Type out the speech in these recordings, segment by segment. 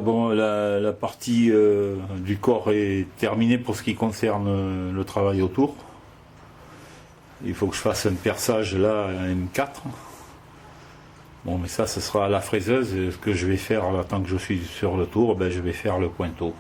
bon, la partie du corps est terminée pour ce qui concerne le travail autour. Il faut que je fasse un perçage là, à M4. Bon, mais ça, ce sera à la fraiseuse. Et ce que je vais faire, là, tant que je suis sur le tour, ben, je vais faire le pointeau.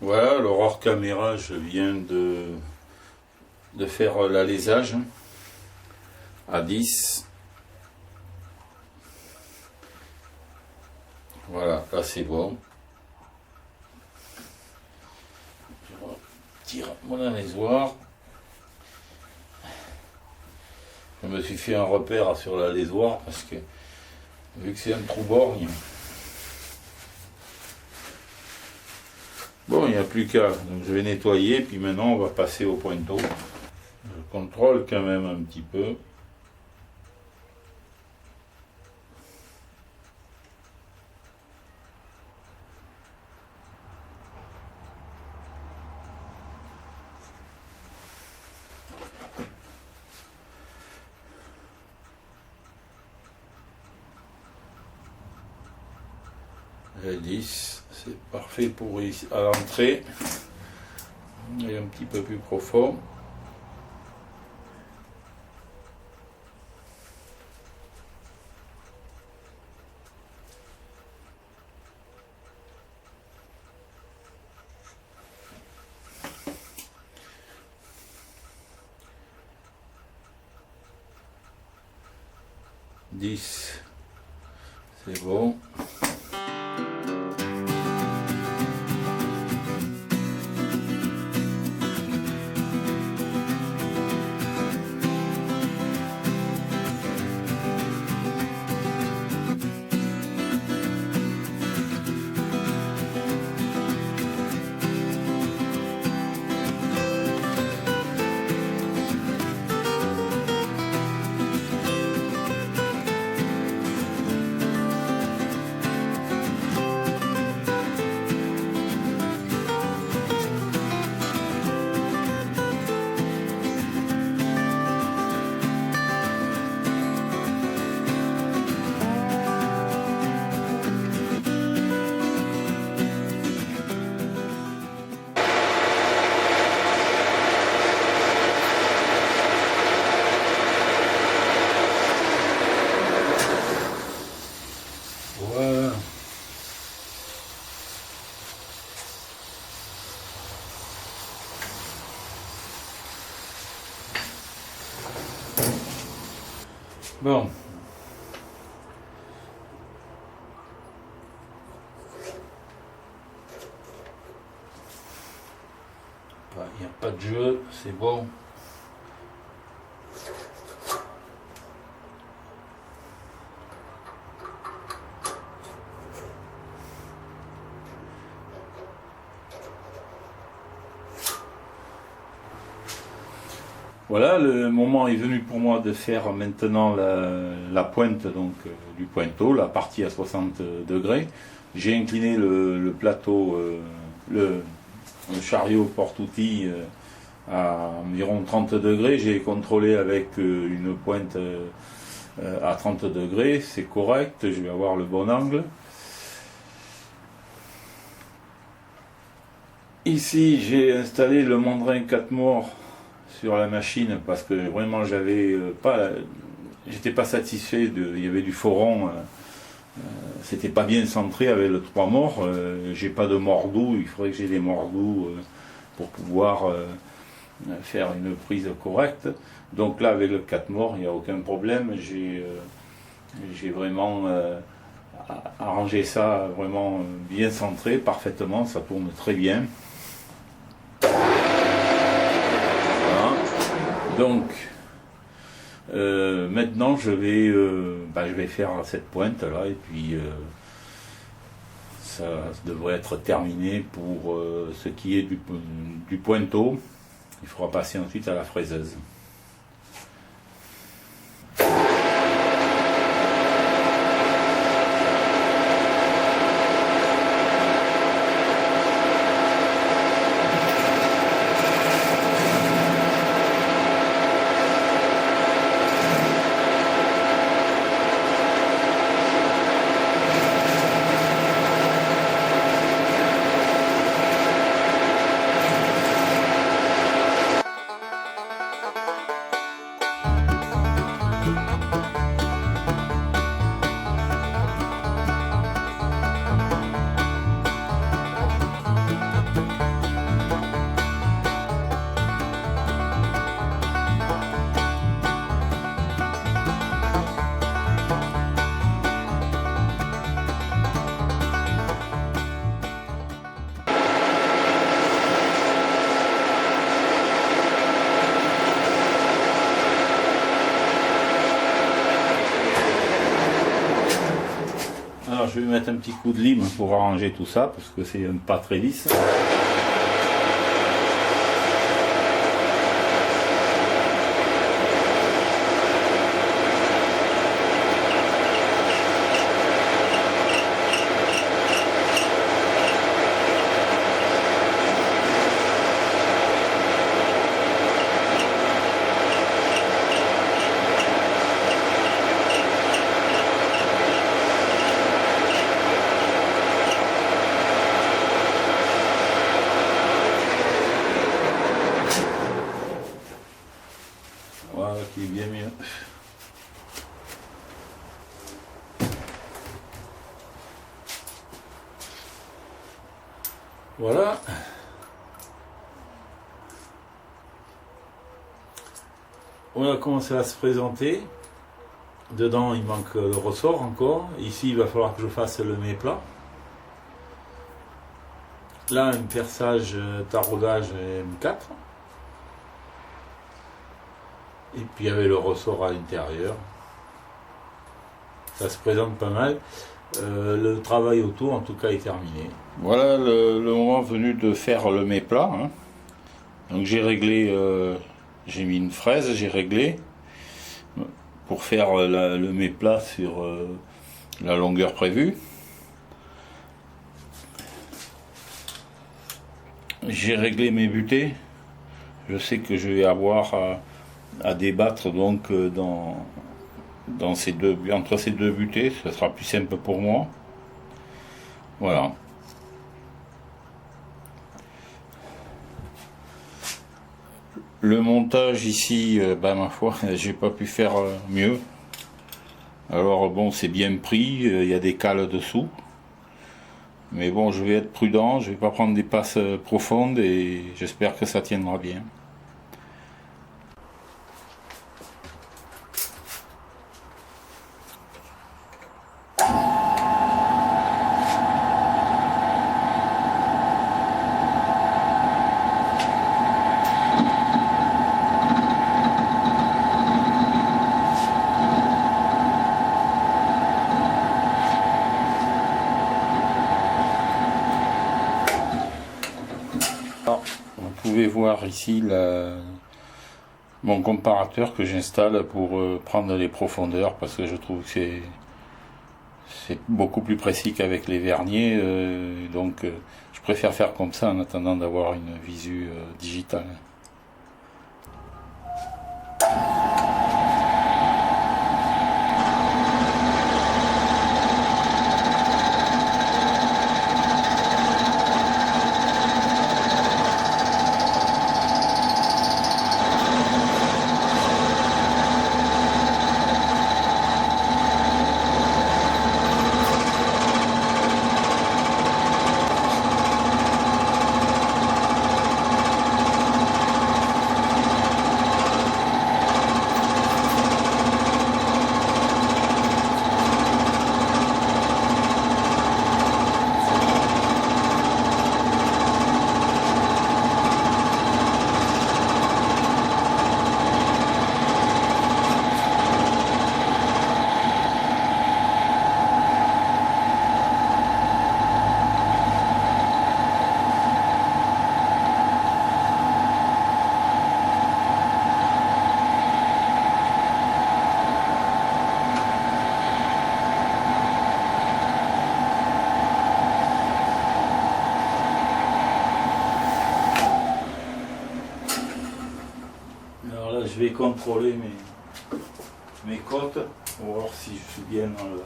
Voilà, alors hors caméra, je viens de faire l'alésage à 10. Voilà, là c'est bon. Je retire mon alésoir. Je me suis fait un repère sur l'alésoir parce que vu que c'est un trou borgne. Bon, il n'y a plus qu'à. Donc je vais nettoyer, puis maintenant on va passer au pointeau. Je contrôle quand même un petit peu. J'ai 10, c'est parfait pour ici, à l'entrée. Et un petit peu plus profond. C'est bon. Voilà. Bon. Il n'y a pas de jeu, c'est bon. Voilà, le moment est venu pour moi de faire maintenant la pointe donc, du pointeau, la partie à 60 degrés. J'ai incliné le plateau, le chariot porte-outils à environ 30 degrés. J'ai contrôlé avec une pointe à 30 degrés, c'est correct, je vais avoir le bon angle. Ici, j'ai installé le mandrin 4 morts sur la machine parce que vraiment j'étais pas satisfait il y avait du foron, c'était pas bien centré avec le 3 morts, j'ai pas de mordou, il faudrait que j'ai des mordous pour pouvoir faire une prise correcte. Donc là avec le 4 morts il n'y a aucun problème, j'ai vraiment arrangé ça vraiment bien centré, parfaitement, ça tourne très bien. Donc, maintenant je vais faire cette pointe là et puis ça devrait être terminé pour ce qui est du pointeau. Il faudra passer ensuite à la fraiseuse. je vais mettre un petit coup de lime pour arranger tout ça, parce que c'est pas très lisse. Voilà, qui est bien mieux. Voilà. Voilà comment ça va se présenter. Dedans, il manque le ressort encore. Ici, il va falloir que je fasse le méplat. Là, un perçage taraudage M4. Et puis, il y avait le ressort à l'intérieur. Ça se présente pas mal. Le travail autour, en tout cas, est terminé. Voilà le moment venu de faire le méplat. Hein. Donc, j'ai réglé, j'ai mis une fraise, j'ai réglé pour faire le méplat sur la longueur prévue. J'ai réglé mes butées. Je sais que je vais avoir à débattre donc entre ces deux butées, ce sera plus simple pour moi. Voilà. Le montage ici, ma foi, j'ai pas pu faire mieux. Alors bon, c'est bien pris, il y a des cales dessous. Mais bon, je vais être prudent, je vais pas prendre des passes profondes et j'espère que ça tiendra bien. Vous pouvez voir ici mon comparateur que j'installe pour prendre les profondeurs, parce que je trouve que c'est beaucoup plus précis qu'avec les verniers, donc je préfère faire comme ça en attendant d'avoir une visu digitale. Alors là, je vais contrôler mes côtes pour voir si je suis bien dans le...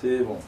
C'est bon.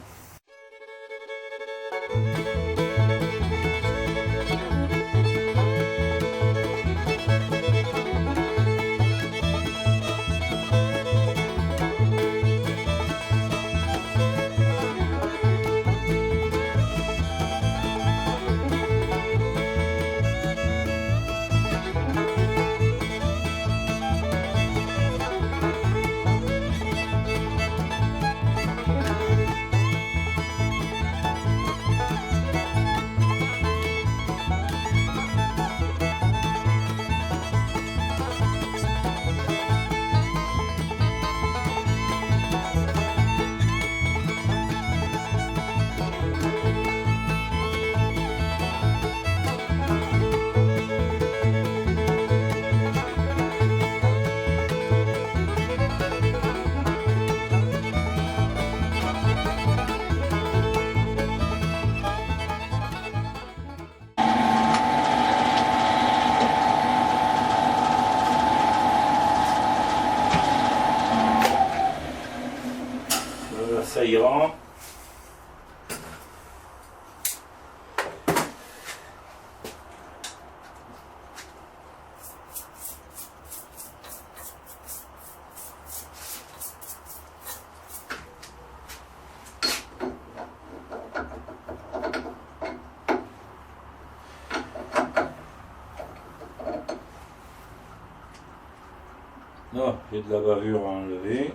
J'ai de la bavure à enlever.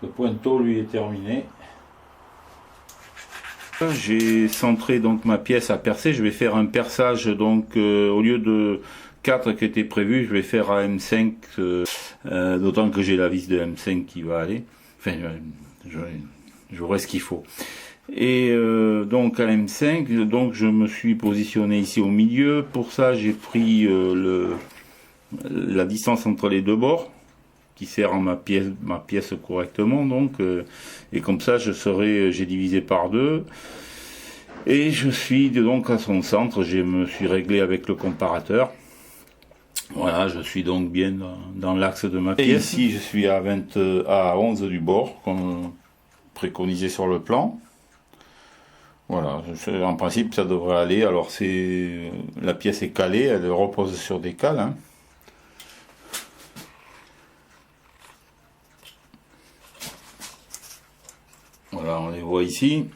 Le pointeau lui est terminé. J'ai centré donc ma pièce à percer. Je vais faire un perçage donc au lieu de 4 qui était prévu, je vais faire à M5, d'autant que j'ai la vis de M5 qui va aller. Enfin, j'aurai ce qu'il faut. Et donc à M5, donc je me suis positionné ici au milieu. Pour ça, j'ai pris la distance entre les deux bords, qui sert à ma pièce correctement, donc et comme ça j'ai divisé par deux et je suis donc à son centre. Je me suis réglé avec le comparateur. Voilà, je suis donc bien dans l'axe de ma pièce. Et ici je suis à 11 du bord comme préconisé sur le plan. Voilà, en principe ça devrait aller. Alors la pièce est calée, elle repose sur des cales, hein. Voilà, on les voit ici.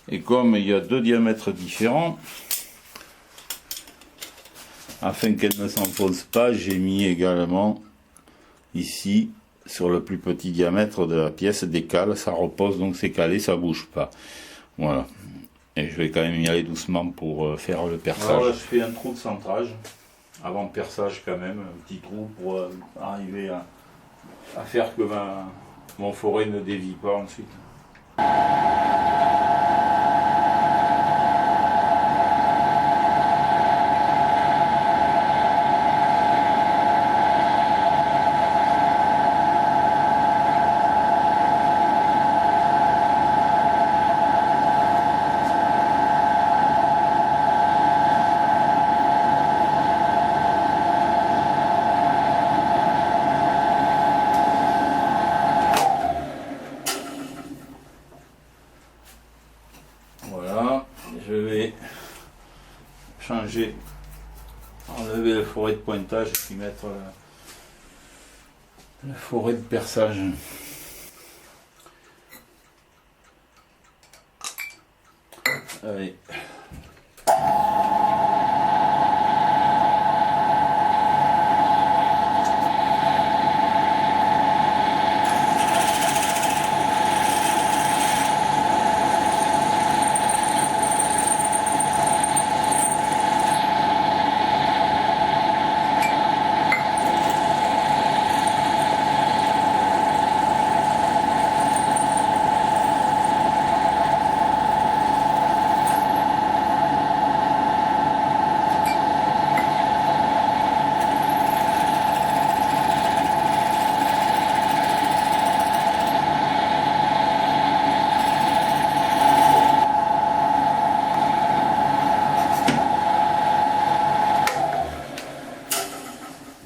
Et comme il y a deux diamètres différents, afin qu'elles ne s'enfoncent pas, j'ai mis également ici, sur le plus petit diamètre de la pièce, des cales. Ça repose, donc c'est calé, ça bouge pas. Voilà. Et je vais quand même y aller doucement pour faire le perçage. Alors là, je fais un trou de centrage, avant le perçage quand même, un petit trou pour arriver à faire que mon forêt ne dévie pas ensuite. Voilà, je vais changer, enlever le forêt de pointage et puis mettre le forêt de perçage. Allez.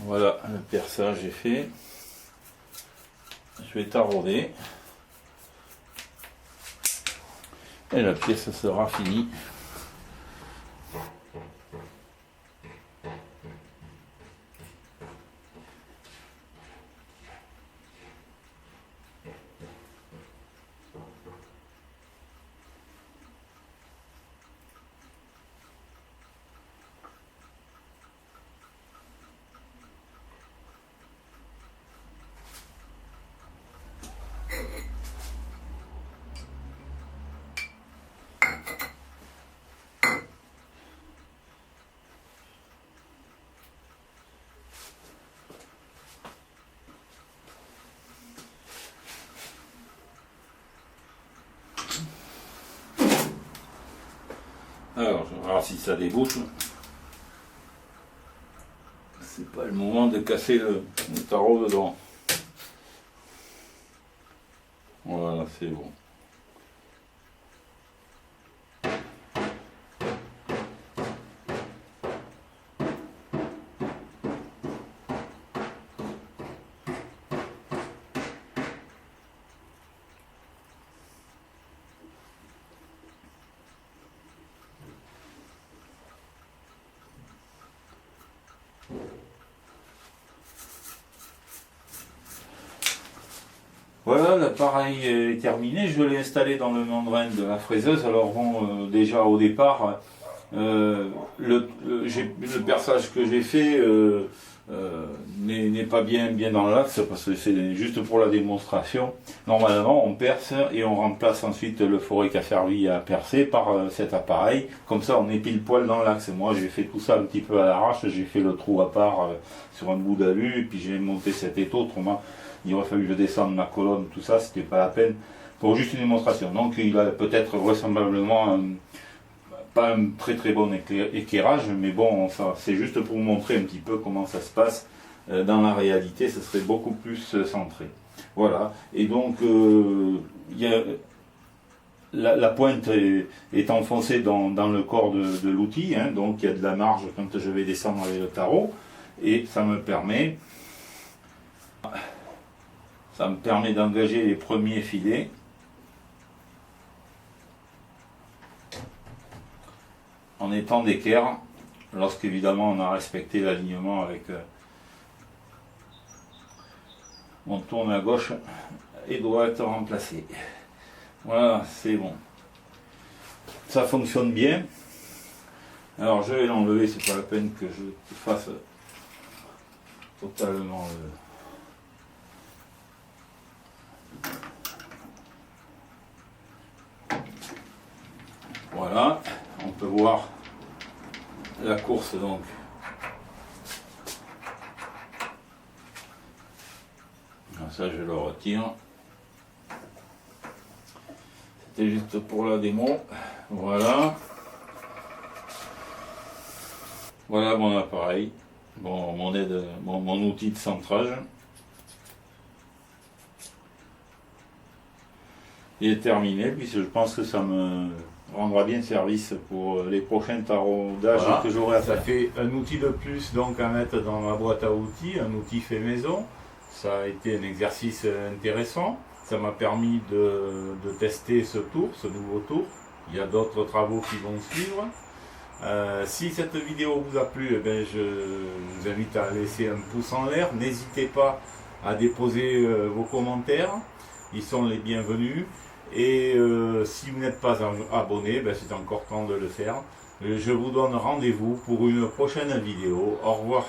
Voilà, le perçage est fait. Je vais tarauder. Et la pièce sera finie. Alors, je vais voir si ça débouche. C'est pas le moment de casser le tarot dedans. Voilà, c'est bon. Voilà, l'appareil est terminé, je l'ai installé dans le membrane de la fraiseuse. Alors bon, déjà au départ, le perçage que j'ai fait n'est pas bien dans l'axe, parce que c'est juste pour la démonstration. Normalement, on perce et on remplace ensuite le forêt qui a servi à percer par cet appareil. Comme ça, on est pile poil dans l'axe. Moi, j'ai fait tout ça un petit peu à l'arrache, j'ai fait le trou à part sur un bout d'alu, et puis j'ai monté cet étau. Autrement, il aurait fallu que je descende ma colonne, tout ça, c'était pas la peine, pour juste une démonstration. Donc il a peut-être vraisemblablement pas un très bon éclairage, mais bon, c'est juste pour vous montrer un petit peu comment ça se passe. Dans la réalité, ce serait beaucoup plus centré. Voilà, et donc la pointe est enfoncée dans le corps de l'outil, hein, donc il y a de la marge quand je vais descendre avec le tarot, et ça me permet d'engager les premiers filets. En étant d'équerre, lorsqu'évidemment on a respecté l'alignement avec... on tourne à gauche et doit être remplacé. Voilà, c'est bon. Ça fonctionne bien. Alors je vais l'enlever, c'est pas la peine que je fasse totalement Voilà, on peut voir la course donc. Ça je le retire. C'était juste pour la démo. Voilà. Voilà mon appareil. Bon, mon outil de centrage. Il est terminé, puisque je pense que ça me rendra bien service pour les prochains taraudages que j'aurai à faire. Ça fait un outil de plus donc à mettre dans ma boîte à outils, un outil fait maison. Ça a été un exercice intéressant. Ça m'a permis de tester ce nouveau tour. Il y a d'autres travaux qui vont suivre. Si cette vidéo vous a plu, je vous invite à laisser un pouce en l'air. N'hésitez pas à déposer vos commentaires. Ils sont les bienvenus. Et si vous n'êtes pas abonné, c'est encore temps de le faire. Je vous donne rendez-vous pour une prochaine vidéo. Au revoir.